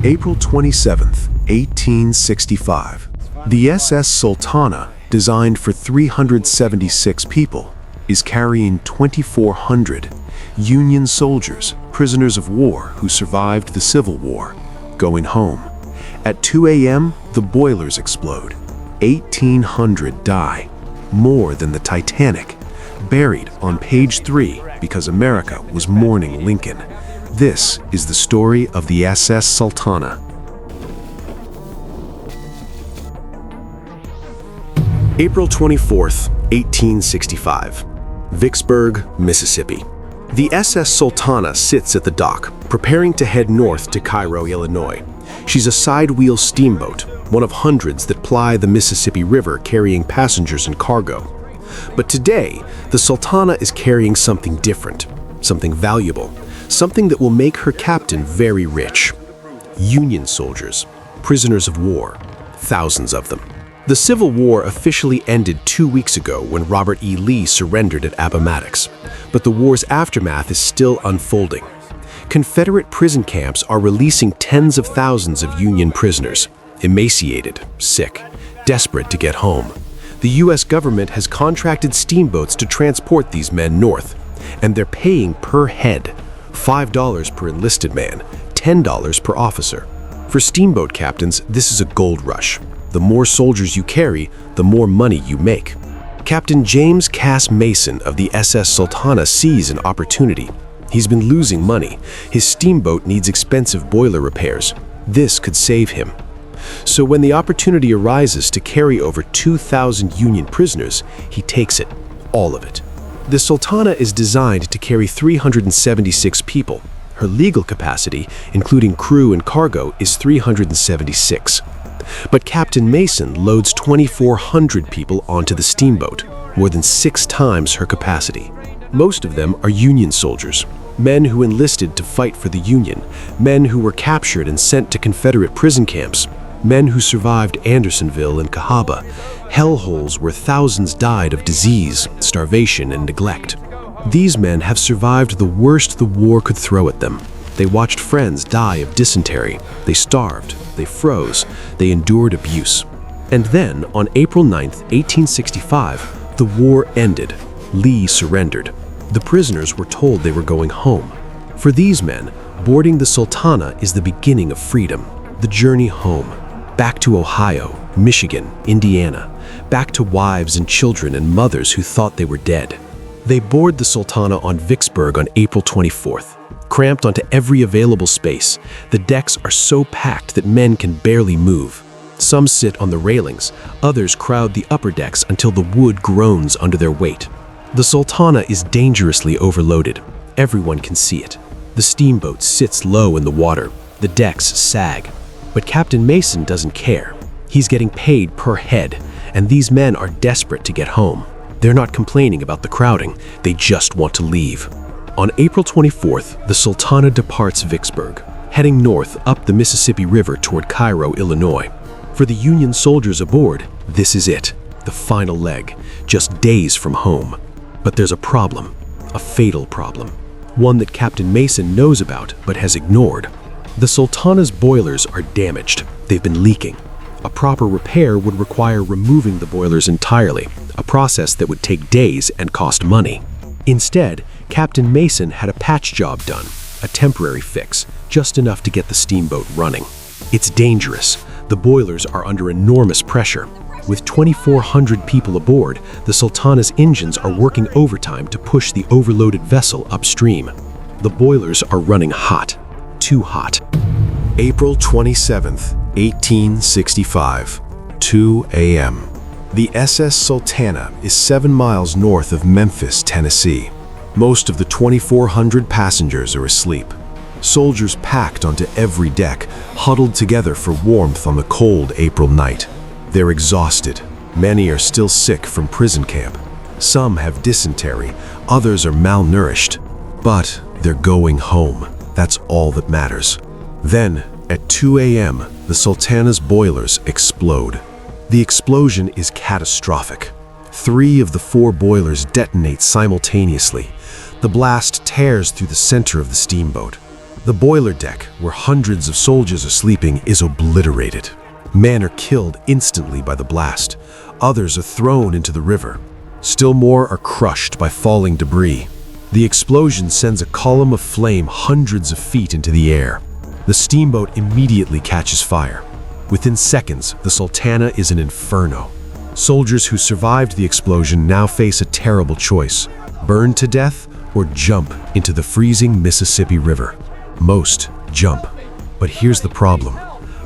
April 27, 1865. The SS Sultana, designed for 376 people, is carrying 2,400 Union soldiers, prisoners of war who survived the Civil War, going home. At 2 a.m., the boilers explode. 1,800 die, more than the Titanic, buried on page 3 because America was mourning Lincoln. This is the story of the SS Sultana. April 24, 1865. Vicksburg, Mississippi. The SS Sultana sits at the dock, preparing to head north to Cairo, Illinois. She's a side-wheel steamboat, one of hundreds that ply the Mississippi River carrying passengers and cargo. But today, the Sultana is carrying something different, something valuable, something that will make her captain very rich. Union soldiers, prisoners of war, thousands of them. The Civil War officially ended 2 weeks ago when Robert E. Lee surrendered at Appomattox, but the war's aftermath is still unfolding. Confederate prison camps are releasing tens of thousands of Union prisoners, emaciated, sick, desperate to get home. The U.S. government has contracted steamboats to transport these men north, and they're paying per head, $5 per enlisted man, $10 per officer. For steamboat captains, this is a gold rush. The more soldiers you carry, the more money you make. Captain James Cass Mason of the SS Sultana sees an opportunity. He's been losing money. His steamboat needs expensive boiler repairs. This could save him. So when the opportunity arises to carry over 2,000 Union prisoners, he takes it, all of it. The Sultana is designed to carry 376 people. Her legal capacity, including crew and cargo, is 376. But Captain Mason loads 2,400 people onto the steamboat, more than 6 times her capacity. Most of them are Union soldiers, men who enlisted to fight for the Union, men who were captured and sent to Confederate prison camps, men who survived Andersonville and Cahaba, hellholes where thousands died of disease, starvation, and neglect. These men have survived the worst the war could throw at them. They watched friends die of dysentery. They starved. They froze. They endured abuse. And then, on April 9, 1865, the war ended. Lee surrendered. The prisoners were told they were going home. For these men, boarding the Sultana is the beginning of freedom, the journey home, back to Ohio, Michigan, Indiana, back to wives and children and mothers who thought they were dead. They board the Sultana on Vicksburg on April 24th. Cramped onto every available space, the decks are so packed that men can barely move. Some sit on the railings, others crowd the upper decks until the wood groans under their weight. The Sultana is dangerously overloaded. Everyone can see it. The steamboat sits low in the water. The decks sag. But Captain Mason doesn't care. He's getting paid per head, and these men are desperate to get home. They're not complaining about the crowding. They just want to leave. On April 24th, the Sultana departs Vicksburg, heading north up the Mississippi River toward Cairo, Illinois. For the Union soldiers aboard, this is it, the final leg, just days from home. But there's a problem, a fatal problem, one that Captain Mason knows about but has ignored. The Sultana's boilers are damaged. They've been leaking. A proper repair would require removing the boilers entirely, a process that would take days and cost money. Instead, Captain Mason had a patch job done, a temporary fix, just enough to get the steamboat running. It's dangerous. The boilers are under enormous pressure. With 2,400 people aboard, the Sultana's engines are working overtime to push the overloaded vessel upstream. The boilers are running hot, too hot. April 27, 1865, 2 a.m. The SS Sultana is 7 miles north of Memphis, Tennessee. Most of the 2,400 passengers are asleep. Soldiers packed onto every deck, huddled together for warmth on the cold April night. They're exhausted. Many are still sick from prison camp. Some have dysentery, others are malnourished. But they're going home. That's all that matters. Then, at 2 a.m., the Sultana's boilers explode. The explosion is catastrophic. 3 of the 4 boilers detonate simultaneously. The blast tears through the center of the steamboat. The boiler deck, where hundreds of soldiers are sleeping, is obliterated. Men are killed instantly by the blast. Others are thrown into the river. Still more are crushed by falling debris. The explosion sends a column of flame hundreds of feet into the air. The steamboat immediately catches fire. Within seconds, the Sultana is an inferno. Soldiers who survived the explosion now face a terrible choice: burn to death or jump into the freezing Mississippi River. Most jump. But here's the problem.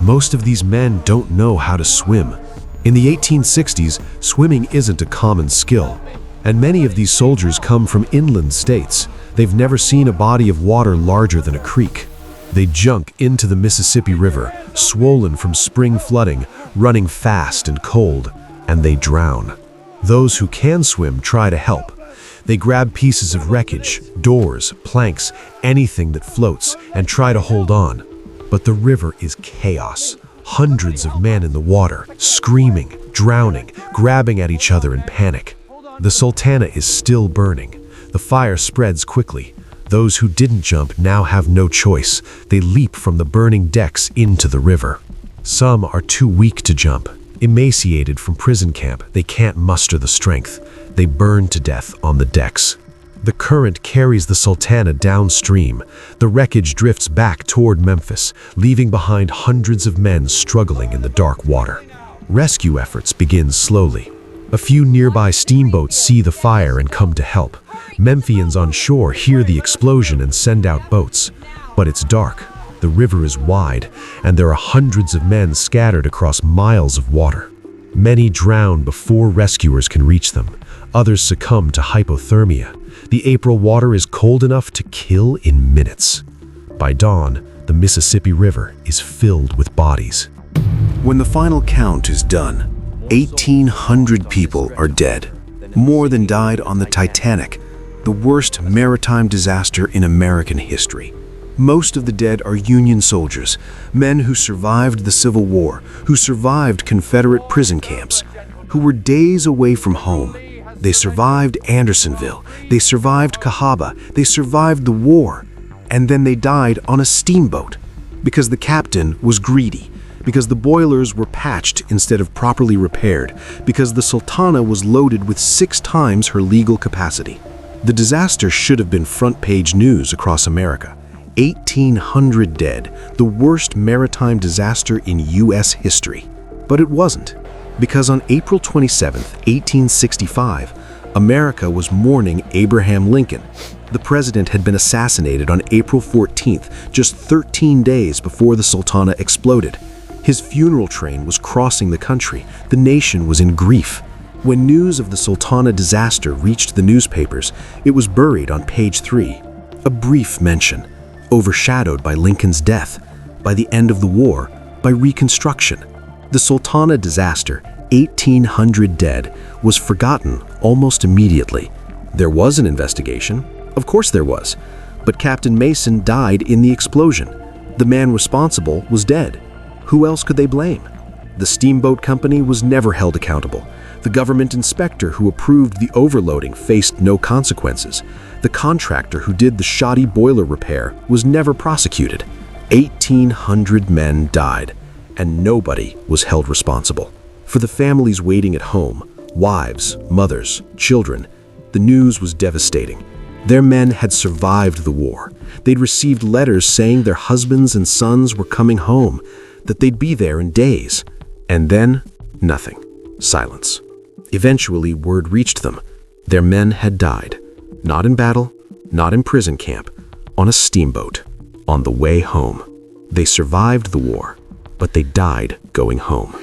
Most of these men don't know how to swim. In the 1860s, swimming isn't a common skill, and many of these soldiers come from inland states. They've never seen a body of water larger than a creek. They jump into the Mississippi River, swollen from spring flooding, running fast and cold, and they drown. Those who can swim try to help. They grab pieces of wreckage, doors, planks, anything that floats, and try to hold on. But the river is chaos. Hundreds of men in the water, screaming, drowning, grabbing at each other in panic. The Sultana is still burning. The fire spreads quickly. Those who didn't jump now have no choice. They leap from the burning decks into the river. Some are too weak to jump. Emaciated from prison camp, they can't muster the strength. They burn to death on the decks. The current carries the Sultana downstream. The wreckage drifts back toward Memphis, leaving behind hundreds of men struggling in the dark water. Rescue efforts begin slowly. A few nearby steamboats see the fire and come to help. Memphians on shore hear the explosion and send out boats. But it's dark, the river is wide, and there are hundreds of men scattered across miles of water. Many drown before rescuers can reach them. Others succumb to hypothermia. The April water is cold enough to kill in minutes. By dawn, the Mississippi River is filled with bodies. When the final count is done, 1,800 people are dead. More than died on the Titanic, the worst maritime disaster in American history. Most of the dead are Union soldiers, men who survived the Civil War, who survived Confederate prison camps, who were days away from home. They survived Andersonville, they survived Cahaba, they survived the war, and then they died on a steamboat because the captain was greedy, because the boilers were patched instead of properly repaired, because the Sultana was loaded with 6 times her legal capacity. The disaster should have been front-page news across America. 1,800 dead, the worst maritime disaster in U.S. history. But it wasn't. Because on April 27, 1865, America was mourning Abraham Lincoln. The president had been assassinated on April 14th, just 13 days before the Sultana exploded. His funeral train was crossing the country. The nation was in grief. When news of the Sultana disaster reached the newspapers, it was buried on page 3. A brief mention, overshadowed by Lincoln's death, by the end of the war, by Reconstruction. The Sultana disaster, 1,800 dead, was forgotten almost immediately. There was an investigation. Of course there was. But Captain Mason died in the explosion. The man responsible was dead. Who else could they blame? The steamboat company was never held accountable. The government inspector who approved the overloading faced no consequences. The contractor who did the shoddy boiler repair was never prosecuted. 1,800 men died, and nobody was held responsible. For the families waiting at home, wives, mothers, children, the news was devastating. Their men had survived the war. They'd received letters saying their husbands and sons were coming home, that they'd be there in days. And then, nothing. Silence. Eventually, word reached them. Their men had died. Not in battle, not in prison camp, on a steamboat, on the way home. They survived the war, but they died going home.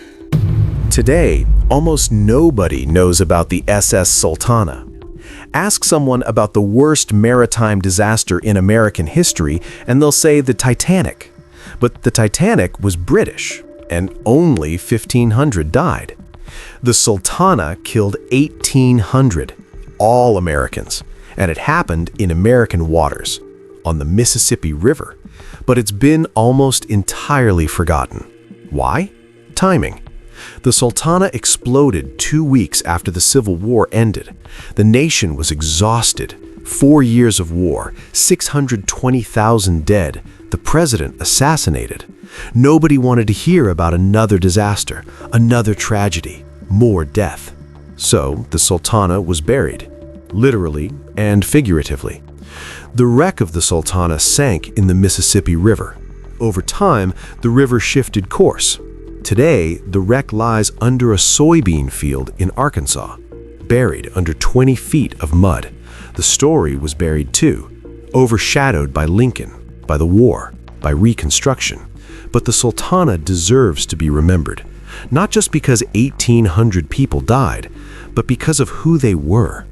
Today, almost nobody knows about the SS Sultana. Ask someone about the worst maritime disaster in American history, and they'll say the Titanic. But the Titanic was British, and only 1,500 died. The Sultana killed 1,800, all Americans, and it happened in American waters, on the Mississippi River. But it's been almost entirely forgotten. Why? Timing. The Sultana exploded 2 weeks after the Civil War ended. The nation was exhausted. 4 years of war, 620,000 dead, the president assassinated. Nobody wanted to hear about another disaster, another tragedy, more death. So the Sultana was buried, literally and figuratively. The wreck of the Sultana sank in the Mississippi River. Over time, the river shifted course. Today, the wreck lies under a soybean field in Arkansas, buried under 20 feet of mud. The story was buried too, overshadowed by Lincoln, by the war, by Reconstruction. But the Sultana deserves to be remembered, not just because 1,800 people died, but because of who they were.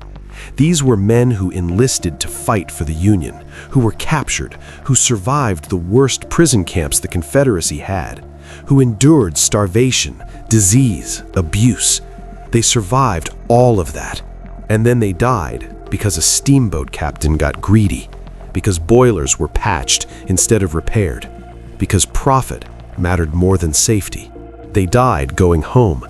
These were men who enlisted to fight for the Union, who were captured, who survived the worst prison camps the Confederacy had, who endured starvation, disease, abuse. They survived all of that, and then they died because a steamboat captain got greedy, because boilers were patched instead of repaired, because profit mattered more than safety. They died going home,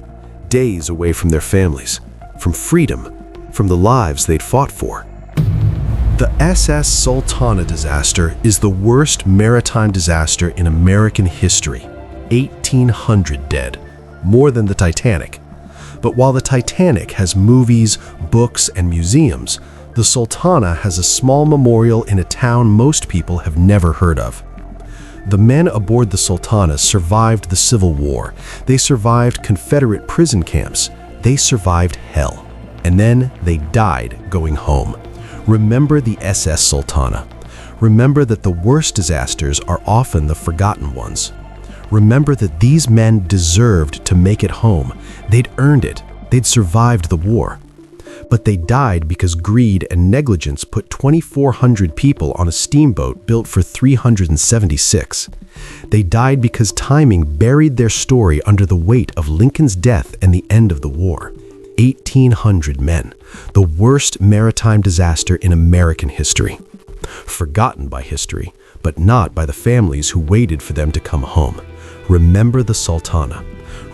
days away from their families, from freedom, from the lives they'd fought for. The SS Sultana disaster is the worst maritime disaster in American history. 1,800 dead, more than the Titanic. But while the Titanic has movies, books, and museums, the Sultana has a small memorial in a town most people have never heard of. The men aboard the Sultana survived the Civil War. They survived Confederate prison camps. They survived hell. And then they died going home. Remember the SS Sultana. Remember that the worst disasters are often the forgotten ones. Remember that these men deserved to make it home. They'd earned it. They'd survived the war. But they died because greed and negligence put 2,400 people on a steamboat built for 376. They died because timing buried their story under the weight of Lincoln's death and the end of the war. 1,800 men, the worst maritime disaster in American history. Forgotten by history, but not by the families who waited for them to come home. Remember the Sultana.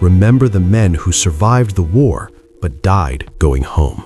Remember the men who survived the war, but died going home.